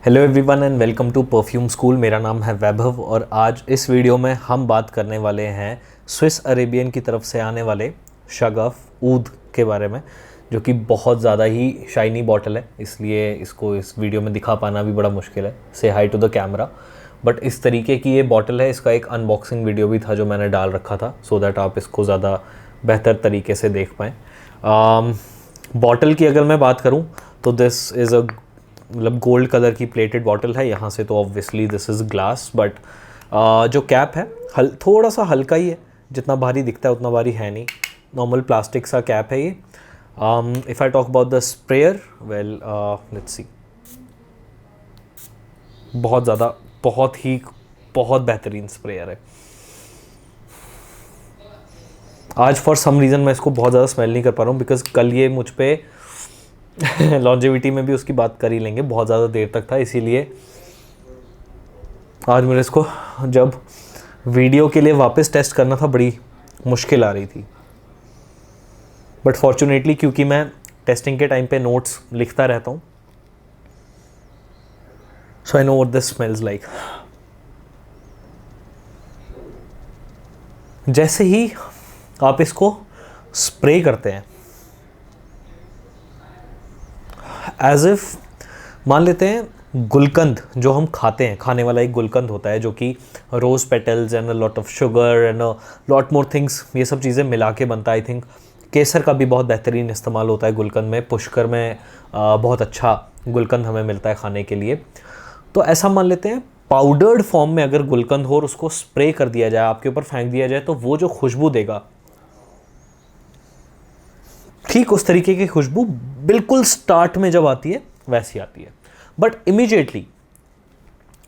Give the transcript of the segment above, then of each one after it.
Hello everyone and welcome to perfume school. मेरा नाम है वैभव और आज इस वीडियो में हम बात करने वाले हैं स्विस अरेबियन की तरफ से आने वाले शगफ ऊद के बारे में, जो कि बहुत ज़्यादा ही शाइनी बॉटल है, इसलिए इसको इस वीडियो में दिखा पाना भी बड़ा मुश्किल है। Say hi to the camera. But इस तरीके की ये बॉटल है। इसका एक अनबॉक्सिंग वीडियो भी था जो मैंने डाल रखा था, सो दैट आप इसको ज़्यादा बेहतर तरीके से देख पाएँ। बॉटल की अगर मैं बात करूँ तो दिस इज़ अ मतलब गोल्ड कलर की प्लेटेड बॉटल है। यहाँ से तो obviously this is glass, but जो कैप है थोड़ा सा हल्का ही है, जितना भारी दिखता है उतना भारी है नहीं। नॉर्मल प्लास्टिक सा कैप है ये। If I talk about the sprayer, well let's see, बहुत बेहतरीन स्प्रेयर है। आज फॉर सम रीज़न मैं इसको बहुत ज़्यादा स्मेल नहीं कर पा रहा हूँ, बिकॉज कल ये मुझ पे लॉन्जेविटी में भी उसकी बात कर ही लेंगे, बहुत ज़्यादा देर तक था, इसीलिए आज मेरे इसको जब वीडियो के लिए वापस टेस्ट करना था बड़ी मुश्किल आ रही थी। बट फॉर्चुनेटली क्योंकि मैं टेस्टिंग के टाइम पे नोट्स लिखता रहता हूँ, so I know what this smells like. जैसे ही आप इसको स्प्रे करते हैं, एज इफ मान लेते हैं गुलकंद जो हम खाते हैं, खाने वाला एक गुलकंद होता है जो कि rose petals and a lot of sugar and a lot more things, ये सब चीज़ें मिला के बनता है। आई थिंक केसर का भी बहुत बेहतरीन इस्तेमाल होता है गुलकंद में। पुष्कर में बहुत अच्छा गुलकंद हमें मिलता है खाने के लिए। तो ऐसा मान लेते हैं पाउडर्ड फॉर्म में अगर गुलकंद हो और उसको स्प्रे कर दिया जाए, आपके ऊपर फेंक दिया जाए, तो वो जो खुशबू देगा, ठीक उस तरीके की खुशबू बिल्कुल स्टार्ट में जब आती है वैसी आती है। बट इमीडिएटली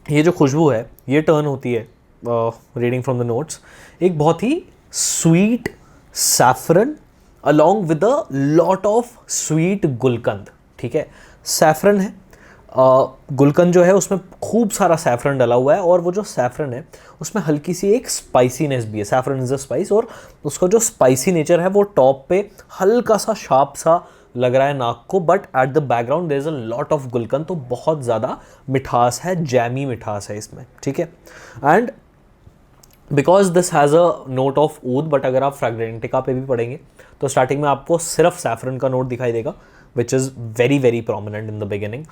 ये जो खुशबू है ये टर्न होती है, रीडिंग फ्रॉम द नोट्स, एक बहुत ही sweet saffron along with a lot of sweet gulkand. ठीक है, सैफरन है, गुलकंद जो है उसमें खूब सारा सैफरन डला हुआ है, और वो जो सैफरन है उसमें हल्की सी एक स्पाइसीनेस भी है। सैफरन इज़ अ स्पाइस, और उसका जो स्पाइसी नेचर है वो टॉप पे हल्का सा शार्प सा लग रहा है नाक को, but at the background there is a lot of gulkand. तो बहुत ज़्यादा मिठास है, जैमी मिठास है इसमें। ठीक है, and because this has a note of oud, बट अगर आप फ्रैग्रेंटिका पे भी पढ़ेंगे तो स्टार्टिंग में आपको सिर्फ सैफरन का नोट दिखाई देगा, which is very very prominent in the beginning.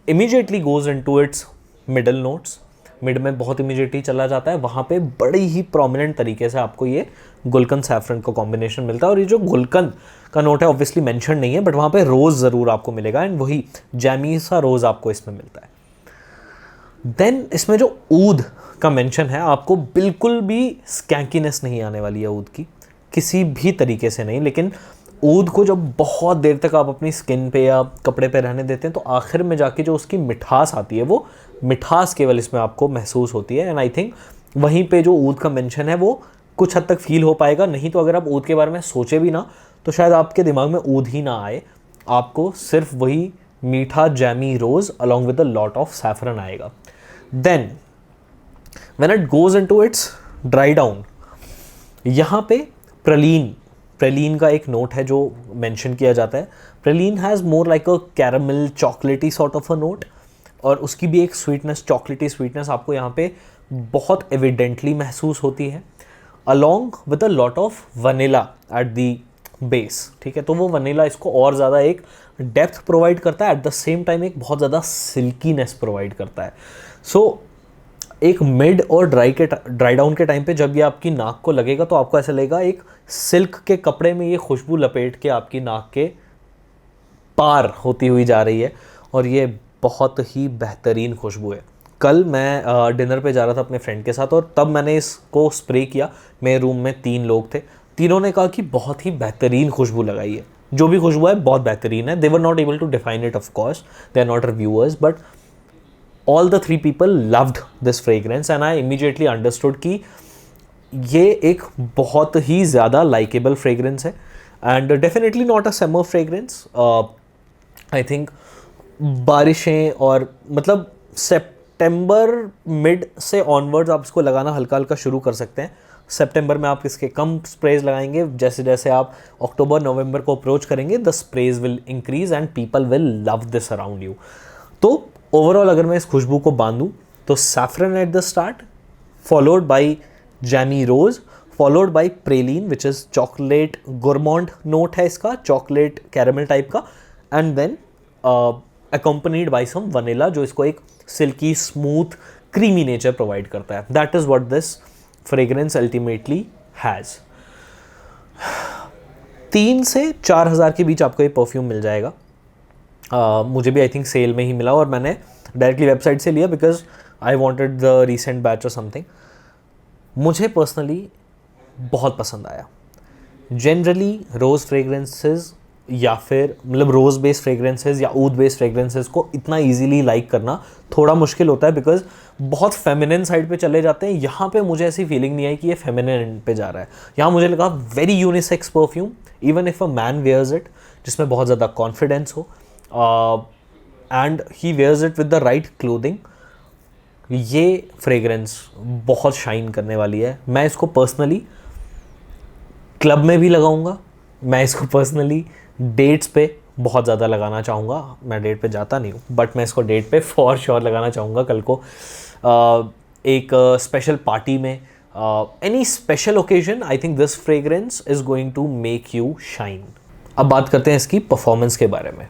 Immediately goes into its middle notes, mid में बहुत इमीडिएटली चला जाता है, वहाँ पे बड़ी ही प्रोमिनेंट तरीके से आपको ये गुलकंद सैफरन का कॉम्बिनेशन मिलता है। और ये जो गुलकंद का नोट है ऑब्वियसली मेंशन नहीं है, बट वहाँ पे रोज़ ज़रूर आपको मिलेगा, एंड वही जैमी सा रोज़ आपको इसमें मिलता है। देन इसमें जो ऊद का मेंशन है, आपको बिल्कुल भी स्कैंकीनेस नहीं आने वाली है ऊद की, किसी भी तरीके से नहीं। लेकिन ऊद को जब बहुत देर तक आप अपनी स्किन पे या कपड़े पे रहने देते हैं तो आखिर में जाके जो उसकी मिठास आती है, वो मिठास केवल इसमें आपको महसूस होती है। एंड आई थिंक वहीं पे जो ऊद का मेंशन है वो कुछ हद तक फील हो पाएगा। नहीं तो अगर आप ऊद के बारे में सोचे भी ना तो शायद आपके दिमाग में ऊद ही ना आए, आपको सिर्फ वही मीठा jammy rose along with a lot of saffron आएगा। Then when it goes into its dry down, यहाँ पे प्रलीन का एक नोट है जो मेंशन किया जाता है। Praline has more like a caramel चॉकलेटी सॉर्ट ऑफ अ नोट, और उसकी भी एक स्वीटनेस, चॉकलेटी स्वीटनेस आपको यहाँ पे बहुत एविडेंटली महसूस होती है, along with a lot of vanilla at the base. ठीक है, तो वो वनीला इसको और ज़्यादा एक डेप्थ प्रोवाइड करता है, एट द सेम टाइम एक बहुत ज़्यादा सिल्कीनेस प्रोवाइड करता है। सो एक मिड और ड्राई डाउन के टाइम पे जब ये आपकी नाक को लगेगा तो आपको ऐसा लगेगा एक सिल्क के कपड़े में ये खुशबू लपेट के आपकी नाक के पार होती हुई जा रही है, और ये बहुत ही बेहतरीन खुशबू है। कल मैं डिनर पे जा रहा था अपने फ्रेंड के साथ, और तब मैंने इसको स्प्रे किया। मेरे रूम में 3 लोग थे, तीनों ने कहा कि बहुत ही बेहतरीन खुशबू लगाई है। जो भी खुशबू है बहुत बेहतरीन है। They were not able to define it, of course they are not reviewers, but all the 3 people loved this fragrance and I immediately understood कि ये एक बहुत ही ज़्यादा लाइकेबल फ्रेगरेंस है, and definitely not a summer fragrance. I think बारिशें और मतलब सितंबर mid से ऑनवर्ड्स आप इसको लगाना हल्का हल्का शुरू कर सकते हैं। सितंबर में आप इसके कम स्प्रेज लगाएंगे, जैसे जैसे आप अक्टूबर नवंबर को अप्रोच करेंगे the sprays will increase and people will love this around you. तो ओवरऑल अगर मैं इस खुशबू को बांधूँ तो saffron at the start, followed by jammy rose, followed by praline which is chocolate gourmand note है इसका, चॉकलेट कैरामल टाइप का, and then accompanied by some vanilla जो इसको एक silky smooth creamy nature provide करता है. That is what this fragrance ultimately has. 3 से 4 हज़ार के बीच आपको ये परफ्यूम मिल जाएगा. मुझे भी आई थिंक सेल में ही मिला और मैंने डायरेक्टली वेबसाइट से लिया because I wanted the recent batch और समथिंग. मुझे पर्सनली बहुत पसंद आया. जनरली रोज़ फ्रेग्रेंसेस या फिर मतलब रोज़ बेस्ड फ्रेग्रेंसेस या ऊद बेस्ड फ्रेग्रेंसेस को इतना इजीली लाइक करना थोड़ा मुश्किल होता है बिकॉज बहुत फेमिनिन साइड पे चले जाते हैं. यहाँ पे मुझे ऐसी फीलिंग नहीं आई कि ये फेमिनिन एंड पे जा रहा है. यहाँ मुझे लगा very unisex perfume even if a man wears it, जिसमें बहुत ज़्यादा कॉन्फिडेंस हो and he wears it with the right clothing. ये फ्रेग्रेंस बहुत शाइन करने वाली है. मैं इसको पर्सनली क्लब में भी लगाऊंगा. मैं इसको पर्सनली डेट्स पे बहुत ज़्यादा लगाना चाहूँगा. मैं डेट पे जाता नहीं हूँ बट मैं इसको डेट पे फॉर श्योर लगाना चाहूँगा कल को एक स्पेशल पार्टी में, any special occasion. I think this fragrance is going to make you shine. अब बात करते हैं इसकी परफॉर्मेंस के बारे में.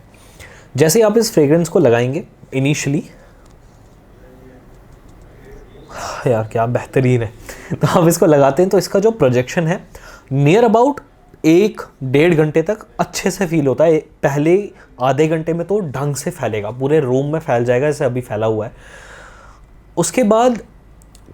जैसे आप इस फ्रेग्रेंस को लगाएंगे इनिशियली, यार क्या बेहतरीन है. तो आप इसको लगाते हैं तो इसका जो प्रोजेक्शन है नियर अबाउट 1-1.5 घंटे तक अच्छे से फील होता है. पहले आधे घंटे में तो ढंग से फैलेगा, पूरे रूम में फैल जाएगा जैसे अभी फैला हुआ है. उसके बाद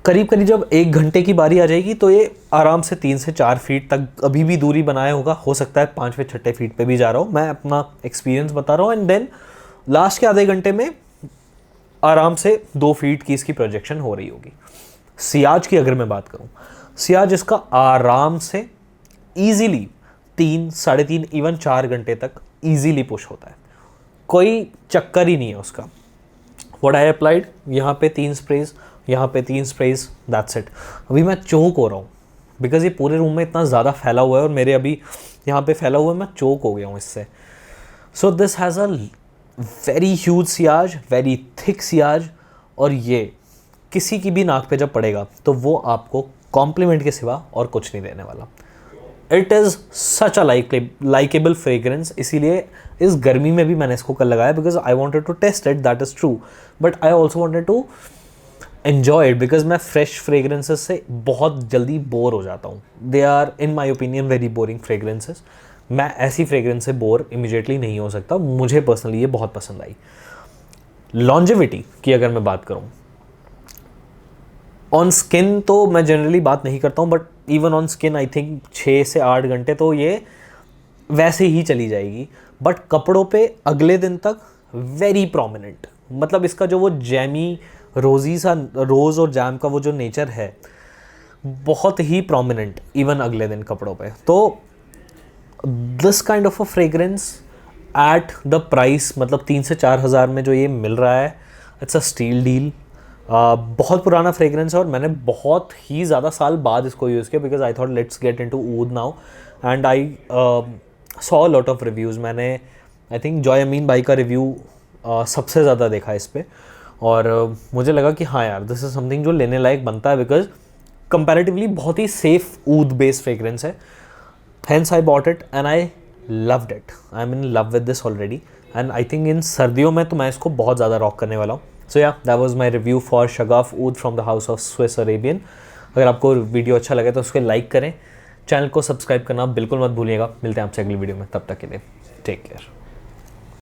करीब करीब जब 1 घंटे की बारी आ जाएगी तो ये आराम से 3 से 4 फीट तक अभी भी दूरी बनाया होगा. हो सकता है 5वें-6वें फीट पे भी जा रहा हूँ. मैं अपना एक्सपीरियंस बता रहा हूँ. एंड देन लास्ट के आधे घंटे में आराम से 2 फीट की इसकी प्रोजेक्शन हो रही होगी. सियाज की अगर मैं बात करूँ, सियाज इसका आराम से ईजीली 3-3.5 इवन 4 घंटे तक ईजीली पुश होता है. कोई चक्कर ही नहीं है उसका. व्हाट आई अप्लाइड, यहाँ पे 3 स्प्रेज, यहाँ पे 3 स्प्रेज, दैट्स इट. अभी मैं चोक हो रहा हूँ बिकॉज ये पूरे रूम में इतना ज़्यादा फैला हुआ है और मेरे अभी यहाँ पे फैला हुआ है, मैं चोक हो गया हूँ इससे. So this has a very huge Ciaz, very thick Ciaz. और ये किसी की भी नाक पे जब पड़ेगा तो वो आपको कॉम्प्लीमेंट के सिवा और कुछ नहीं देने वाला. It is such a likeable fragrance. इसीलिए इस गर्मी में भी मैंने इसको कल लगाया because I wanted to test it, that is true. But I also wanted to enjoy it because मैं फ्रेश फ्रेग्रेंसेस से बहुत जल्दी बोर हो जाता हूँ. They are in my opinion very boring fragrances. मैं ऐसी फ्रेग्रेंस से बोर इमीडिएटली नहीं हो सकता. मुझे पर्सनली ये बहुत पसंद आई. लॉन्जेविटी की अगर मैं बात करूँ, ऑन स्किन तो मैं जनरली बात नहीं करता हूँ but even on skin I think 6 से 8 घंटे तो ये वैसे ही चली जाएगी. बट कपड़ों पे अगले दिन तक वेरी प्रोमिनेंट. मतलब इसका जो वो जैमी रोज़ी सा रोज़ और जैम का वो जो नेचर है बहुत ही प्रोमिनेंट इवन अगले दिन कपड़ों पे. तो this kind of a fragrance at the price, मतलब 3 से 4 हज़ार में जो ये मिल रहा है, इट्स अ स्टील डील. बहुत पुराना फ्रेग्रेंस है और मैंने बहुत ही ज़्यादा साल बाद इसको यूज़ किया because I thought let's get into oud now. And I saw lot of reviews. मैंने आई थिंक जॉय अमीन भाई का रिव्यू सबसे ज़्यादा देखा इस पर और मुझे लगा कि हाँ यार दिस इज़ समथिंग जो लेने लायक बनता है बिकॉज कंपैरेटिवली बहुत ही सेफ ऊद बेस्ड फ्रेग्रेंस है. Hence I bought it and I loved it. I'm in love with this already and I think इन सर्दियों में तो मैं इसको बहुत ज़्यादा रॉक करने वाला हूँ. So yeah, that was my review for Shagaf Oud from the House of Swiss Arabian. अगर आपको वीडियो अच्छा लगे तो उसको लाइक करें, चैनल को सब्सक्राइब करना बिल्कुल मत भूलिएगा. मिलते हैं आपसे अगली वीडियो में, तब तक के लिए टेक केयर.